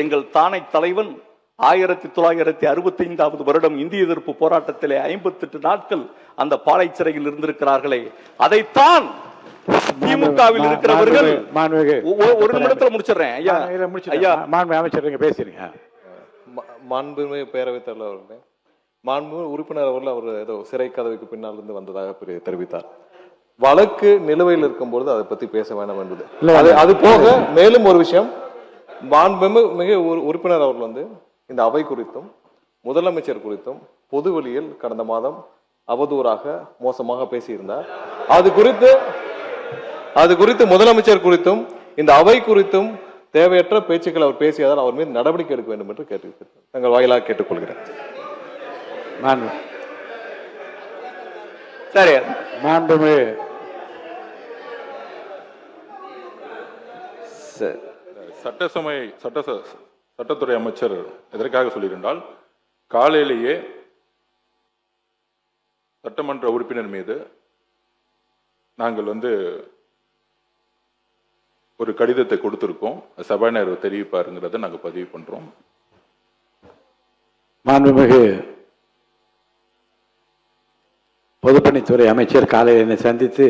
எங்கள் தானை தலைவன் 1965 வருடம் இந்திய எதிர்ப்பு போராட்டத்திலே 58 நாட்கள் அந்த பாலை சிறையில் இருந்திருக்கிறார்களே, அதைத்தான் திமுகவில் இருக்கிறவர்கள். ஒரு நிமிடத்தில் முடிச்சிடுறேன் ஐயா. ஐயா அமைச்சர் பேசுறீங்க. மாண்புமிகு பேரவைத் தலைவர் அவர்களே, மாண்புமிகு உறுப்பினர் அவர்கள் அவர் ஏதோ சிறை கதவுக்கு பின்னால் இருந்து வந்ததாக தெரிவித்தார். வழக்கு நிலுவையில் இருக்கும்போது அதை பத்தி பேச வேண்டாம் என்பது. அது போக மேலும் ஒரு விஷயம், மாண்புமிகு உறுப்பினர் அவர்கள் இந்த அவை குறித்தும் முதலமைச்சர் குறித்தும் பொதுவெளியில் கடந்த மாதம் அவதூறாக மோசமாக பேசியிருந்தார். அது குறித்து முதலமைச்சர் குறித்தும் இந்த அவை குறித்தும் தேவையற்ற பேச்சுக்கள் அவர் பேசியதால் அவர் மீது நடவடிக்கை எடுக்க வேண்டும் என்று கேட்டிருக்கிறார். தங்கள் வாயிலாக கேட்டுக்கொள்கிறேன். சரி, மாண்புமிகு சட்டத்துறை அமைச்சர் எதற்காக சொல்லியிருந்தால், காலையிலேயே சட்டமன்ற உறுப்பினர் மீது நாங்கள் ஒரு கடிதத்தை கொடுத்திருக்கோம், சபாநாயகர் தெரிவிப்பாருங்கிறத நாங்கள் பதிவு பண்றோம். மாண்புமிகு பொதுப்பணித்துறை அமைச்சர் காலையில் என்னை சந்தித்து,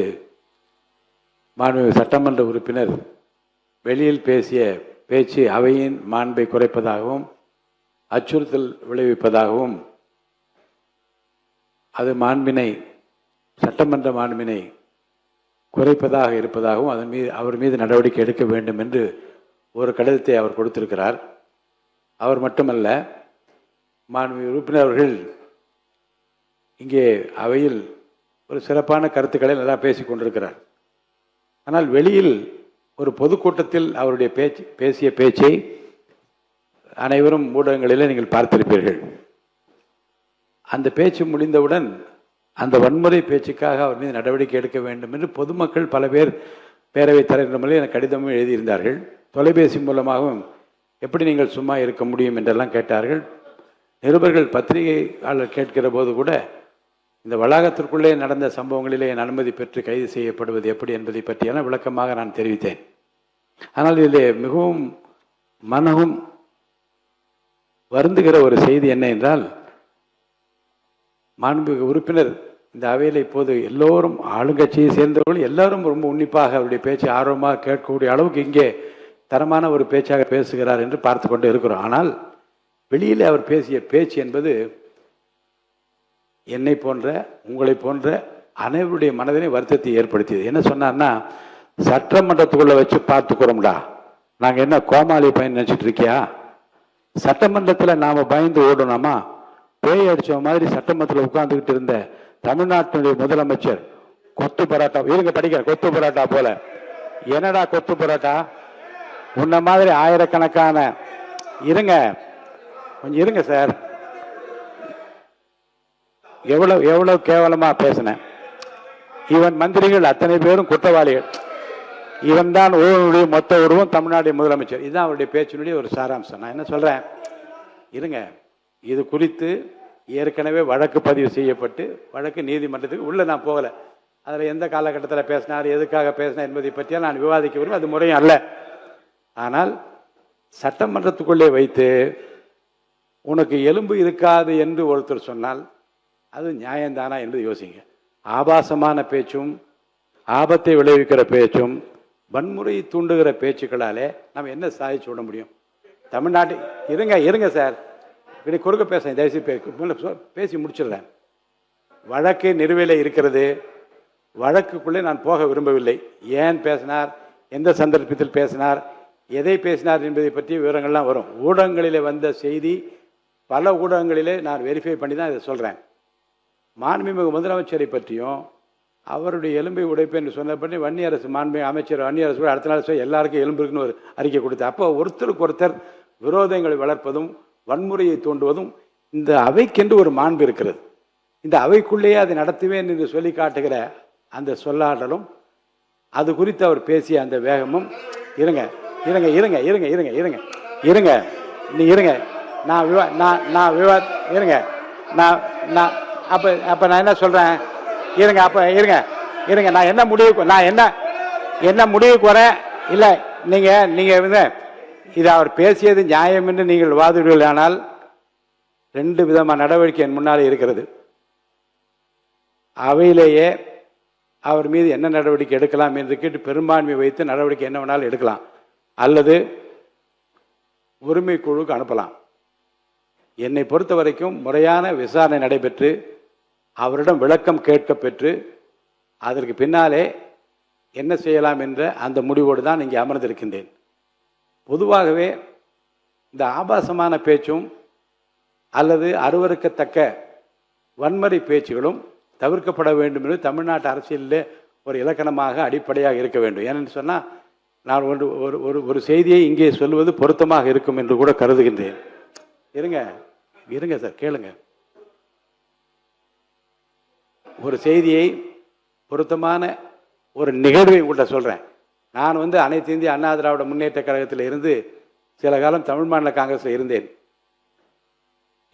மாண்புமிகு சட்டமன்ற உறுப்பினர் வெளியில் பேசிய பேச்சு அவையின் மாண்பை குறைப்பதாகவும் அச்சுறுத்தல் விளைவிப்பதாகவும், அது சட்டமன்ற மாண்பினை குறைப்பதாக இருப்பதாகவும் அவர் மீது நடவடிக்கை எடுக்க வேண்டும் என்று ஒரு கடிதத்தை அவர் கொடுத்திருக்கிறார். அவர் மட்டுமல்ல, மாண்புமிகு உறுப்பினர் அவர்கள் இங்கே அவையில் ஒரு சிறப்பான கருத்துக்களை நல்லா பேசிக் கொண்டிருக்கிறார். ஆனால் வெளியில் ஒரு பொதுக்கூட்டத்தில் அவருடைய பேசிய பேச்சை அனைவரும் ஊடகங்களில் நீங்கள் பார்த்திருப்பீர்கள். அந்த பேச்சு முடிந்தவுடன் அந்த வன்முறை பேச்சுக்காக அவர் மீது நடவடிக்கை எடுக்க வேண்டும் என்று பொதுமக்கள் பல பேர் பேரவைத் தலைவர் எனக்கு கடிதமும் எழுதியிருந்தார்கள். தொலைபேசி மூலமாகவும் எப்படி நீங்கள் சும்மா இருக்க முடியும் என்றெல்லாம் கேட்டார்கள். நிருபர்கள் பத்திரிகையாளர் கேட்கிற போது கூட இந்த வளாகத்திற்குள்ளே நடந்த சம்பவங்களிலே என் அனுமதி பெற்று கைது செய்யப்படுவது எப்படி என்பதை பற்றியெல்லாம் விளக்கமாக நான் தெரிவித்தேன். ஆனால் இதில் மிகவும் மனமும் வருந்துகிற ஒரு செய்தி என்ன என்றால், மாண்புமிகு உறுப்பினர் இந்த அவையில் இப்போது எல்லோரும் ஆளுங்கட்சியை சேர்ந்தவர்கள் எல்லாரும் ரொம்ப உன்னிப்பாக அவருடைய பேச்சை ஆர்வமாக கேட்கக்கூடிய அளவுக்கு இங்கே தரமான ஒரு பேச்சாக பேசுகிறார் என்று பார்த்து கொண்டு இருக்கிறோம். ஆனால் வெளியில் அவர் பேசிய பேச்சு என்பது என்னை போன்ற உங்களை போன்ற அனைவருடைய மனதினை வருத்தத்தை ஏற்படுத்தியது. என்ன சொன்னார்னா, சட்டமன்றத்துக்குள்ள வச்சு பார்த்துக்கிறோம்டா, நாங்கள் என்ன கோமாளி பையன் நினச்சிட்டு இருக்கியா? சட்டமன்றத்தில் நாம் பயந்து ஓடணுமா? பேய் அடிச்ச மாதிரி சட்டமன்றத்தில் உட்கார்ந்துக்கிட்டு இருந்த தமிழ்நாட்டினுடைய முதலமைச்சர் கொத்து பரோட்டா, இருங்க படிக்கிற கொத்து பரோட்டா போல. என்னடா கொத்து பரோட்டா? உன்ன மாதிரி ஆயிரக்கணக்கான கொஞ்சம் இருங்க சார், எவ்வளவு கேவலமா பேசின. இவன் மந்திரிகள் அத்தனை பேரும் குற்றவாளிகள், இவன் தான் ஊழலுடைய மொத்த உருவம் தமிழ்நாடு முதலமைச்சர். இதுதான் அவருடைய பேச்சினுடைய ஒரு சாராம்சம். நான் என்ன சொல்றேன், இருங்க, இது குறித்து ஏற்கனவே வழக்கு பதிவு செய்யப்பட்டு வழக்கு நீதிமன்றத்துக்கு உள்ள நான் போகல. அதில் எந்த காலகட்டத்தில் பேசினார், எதுக்காக பேசினார் என்பதை பற்றியா நான் விவாதிக்க விரும்ப, அது முறையும் அல்ல. ஆனால் சட்டமன்றத்துக்குள்ளே வைத்து உனக்கு எலும்பு இருக்காது என்று ஒருத்தர் சொன்னால் அது நியாயம்தானா என்று யோசிங்க. ஆபாசமான பேச்சும் ஆபத்தை விளைவிக்கிற பேச்சும் வன்முறையை தூண்டுகிற பேச்சுக்களாலே நம்ம என்ன சாதிச்சு விட முடியும்? தமிழ்நாட்டு இருங்க சார், இப்படி குறுக்க பேச தயவுசெய்து பேசி முடிச்சிடுறேன். வழக்கு நிலுவையில் இருக்கிறது. வழக்குக்குள்ளே நான் போக விரும்பவில்லை. ஏன் பேசினார், எந்த சந்தர்ப்பத்தில் பேசினார், எதை பேசினார் என்பதை பற்றிய விவரங்கள்லாம் வரும். ஊடகங்களிலே வந்த செய்தி பல ஊடகங்களிலே நான் வெரிஃபை பண்ணி தான் இதை சொல்கிறேன். மாண்புமிகு முதலமைச்சரை பற்றியும் அவருடைய எலும்பை உடைப்பு என்று சொன்னபடி வன்னியரசு மாண்புமிகு அமைச்சர் வன்னியரசு அடுத்த நாள் எல்லாருக்கும் எலும்பு இருக்குன்னு ஒரு அறிக்கை கொடுத்தார். அப்போ ஒருத்தருக்கு ஒருத்தர் விரோதங்களை வளர்ப்பதும் வன்முறையை தூண்டுவதும் இந்த அவைக்கென்று ஒரு மாண்பு இருக்கிறது. இந்த அவைக்குள்ளேயே அதை நடத்துவேன் என்று சொல்லி காட்டுகிற அந்த சொல்லாடலும் அது குறித்து அவர் பேசிய அந்த வேகமும் இருங்க அப்ப நான் என்ன சொல்றேன், நான் என்ன முடிவுக்கு வரேன் இல்ல, நீங்க இது அவர் பேசியது நியாயம் என்று நீங்கள் வாதிடுவீர்களானால் 2 விதமான நடவடிக்கை என் முன்னாலே இருக்கிறது. அவையிலேயே அவர் மீது என்ன நடவடிக்கை எடுக்கலாம் என்று கேட்டு பெரும்பான்மை வைத்து நடவடிக்கை என்ன வேணாலும் எடுக்கலாம், அல்லது உரிமை குழுவுக்கு அனுப்பலாம். என்னை பொறுத்த வரைக்கும் முறையான விசாரணை நடைபெற்று அவரிடம் விளக்கம் கேட்க பெற்று அதற்கு பின்னாலே என்ன செய்யலாம் என்ற அந்த முடிவோடு தான் இங்கே அமர்ந்திருக்கின்றேன். பொதுவாகவே இந்த ஆபாசமான பேச்சும் அல்லது அருவருக்கத்தக்க வன்முறை பேச்சுகளும் தவிர்க்கப்பட வேண்டும் என்று தமிழ்நாட்டு அரசியலில் ஒரு இலக்கணமாக அடிப்படையாக இருக்க வேண்டும். ஏனென்று சொன்னால் நான் ஒரு செய்தியை இங்கே சொல்வது பொருத்தமாக இருக்கும் என்று கூட கருதுகின்றேன். இருங்க சார், கேளுங்க. ஒரு செய்தியை பொருத்தமான ஒரு நிகழ்வை உங்கள்கிட்ட சொல்கிறேன். நான் அனைத்து இந்திய அண்ணா திராவிட முன்னேற்ற கழகத்தில் இருந்து சில காலம் தமிழ் மாநில காங்கிரஸில் இருந்தேன்.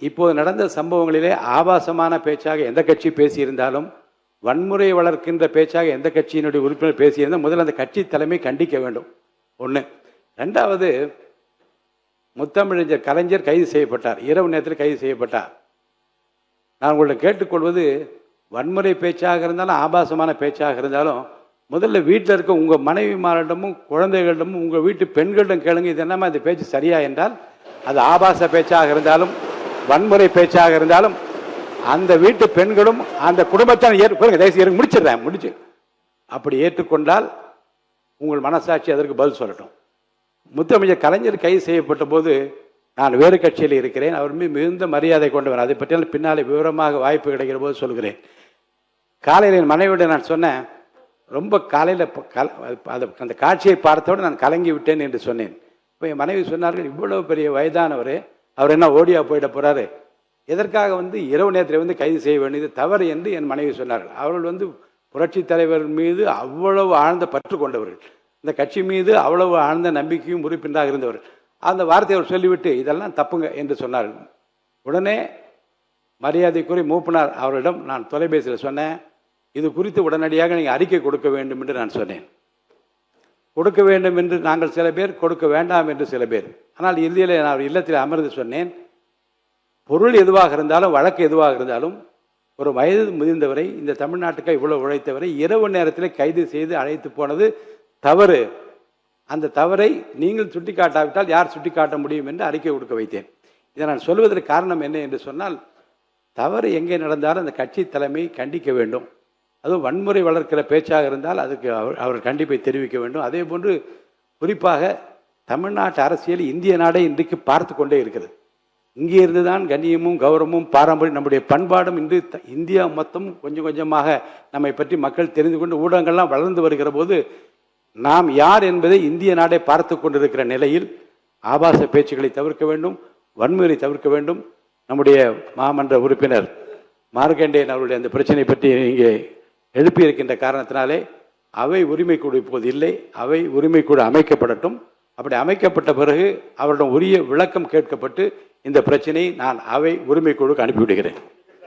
இப்போது நடந்த சம்பவங்களிலே ஆபாசமான பேச்சாக எந்த கட்சி பேசியிருந்தாலும், வன்முறை வளர்க்கின்ற பேச்சாக எந்த கட்சியினுடைய உறுப்பினர் பேசியிருந்தால் முதல்ல அந்த கட்சி தலைமை கண்டிக்க வேண்டும். 1. 2வது, முத்தமிழறிஞர் கலைஞர் கைது செய்யப்பட்டார், இரவு நேரத்தில் கைது செய்யப்பட்டார். நான் உங்கள்கிட்ட கேட்டுக்கொள்வது, வன்முறை பேச்சாக இருந்தாலும் ஆபாசமான பேச்சாக இருந்தாலும் முதல்ல வீட்டில் இருக்க உங்கள் மனைவிமாரிடமும் குழந்தைகளிடமும் உங்கள் வீட்டு பெண்களிடம் கேளுங்க, இது என்னமா இந்த பேச்சு சரியா என்றால், அது ஆபாச பேச்சாக இருந்தாலும் வன்முறை பேச்சாக இருந்தாலும் அந்த வீட்டு பெண்களும் அந்த குடும்பத்தை முடிச்சு அப்படி ஏற்றுக்கொண்டால் உங்கள் மனசாட்சி அதற்கு பதில் சொல்லட்டும். முத்தமிழர் கலைஞர் கைது செய்யப்பட்ட போது நான் வேறு கட்சியில் இருக்கிறேன். அவர் மீது மிகுந்த மரியாதை கொண்டவர். அதை பற்றியால் பின்னாலே விவரமாக வாய்ப்பு கிடைக்கிற போது சொல்கிறேன். காலையில் என் மனைவியோட நான் சொன்னேன், ரொம்ப காலையில் அந்த காட்சியை பார்த்தோடு நான் கலங்கி விட்டேன் என்று சொன்னேன். இப்போ என் மனைவி சொன்னார்கள், இவ்வளவு பெரிய வயதானவர், அவர் என்ன ஓடியா போயிட போறாரு, எதற்காக இரவு நேரத்தில் கைது செய்ய வேண்டியது தவறு என்று என் மனைவி சொன்னார்கள். அவர்கள் புரட்சி தலைவர் மீது அவ்வளவு ஆழ்ந்த பற்று கொண்டவர்கள், இந்த கட்சி மீது அவ்வளவு ஆழ்ந்த நம்பிக்கையும் உறுப்பினராக இருந்தவர்கள். அந்த வார்த்தையை அவர் சொல்லிவிட்டு இதெல்லாம் தப்புங்க என்று சொன்னார்கள். உடனே மரியாதைக்குரிய மூப்பனார் அவரிடம் நான் தொலைபேசியில் சொன்னேன், இது குறித்து உடனடியாக நீங்கள் அறிக்கை கொடுக்க வேண்டும் என்று நான் சொன்னேன். கொடுக்க வேண்டும் என்று நாங்கள் சில பேர், கொடுக்க வேண்டாம் என்று சில பேர். ஆனால் இறுதியில் நான் இல்லத்தில் அமர்ந்து சொன்னேன், பொருள் எதுவாக இருந்தாலும் வழக்கு எதுவாக இருந்தாலும் ஒரு வயது முதிர்ந்தவரை, இந்த தமிழ்நாட்டுக்கு இவ்வளவு உழைத்தவரை இரவு நேரத்தில் கைது செய்து அழைத்து போனது தவறு. அந்த தவறை நீங்கள் சுட்டிக்காட்டாவிட்டால் யார் சுட்டிக்காட்ட முடியும் என்று அறிக்கை கொடுக்க வைத்தேன். இதை நான் சொல்வதற்கு காரணம் என்ன என்று சொன்னால், தவறு எங்கே நடந்தாலும் அந்த கட்சி தலைமை கண்டிக்க வேண்டும். அதுவும் வன்முறை வளர்க்கிற பேச்சாக இருந்தால் அதுக்கு அவர் கண்டிப்பை தெரிவிக்க வேண்டும். அதே போன்று குறிப்பாக தமிழ்நாட்டு அரசியல் இந்திய நாடே இன்றைக்கு பார்த்து கொண்டே இருக்கிறது. இங்கே இருந்துதான் கண்ணியமும் கௌரவமும் பாரம்பரியம் நம்முடைய பண்பாடும் இன்று இந்தியா மொத்தம் கொஞ்சம் கொஞ்சமாக நம்மை பற்றி மக்கள் தெரிந்து கொண்டு ஊடகங்கள்லாம் வளர்ந்து வருகிற போது நாம் யார் என்பதை இந்திய நாடே பார்த்து கொண்டிருக்கிற நிலையில் ஆபாச பேச்சுக்களை தவிர்க்க வேண்டும், வன்முறை தவிர்க்க வேண்டும். நம்முடைய மாமன்ற உறுப்பினர் மார்க்கண்டேயன் அவருடைய அந்த பிரச்சனை பற்றி இங்கே எழுப்பியிருக்கின்ற காரணத்தினாலே அவை உரிமைக்குழு இப்போது இல்லை, அவை உரிமைக்குழு அமைக்கப்படட்டும். அப்படி அமைக்கப்பட்ட பிறகு அவரிடம் உரிய விளக்கம் கேட்கப்பட்டு இந்த பிரச்சனையை நான் அவை உரிமைக்குழுக்கு அனுப்பிவிடுகிறேன்.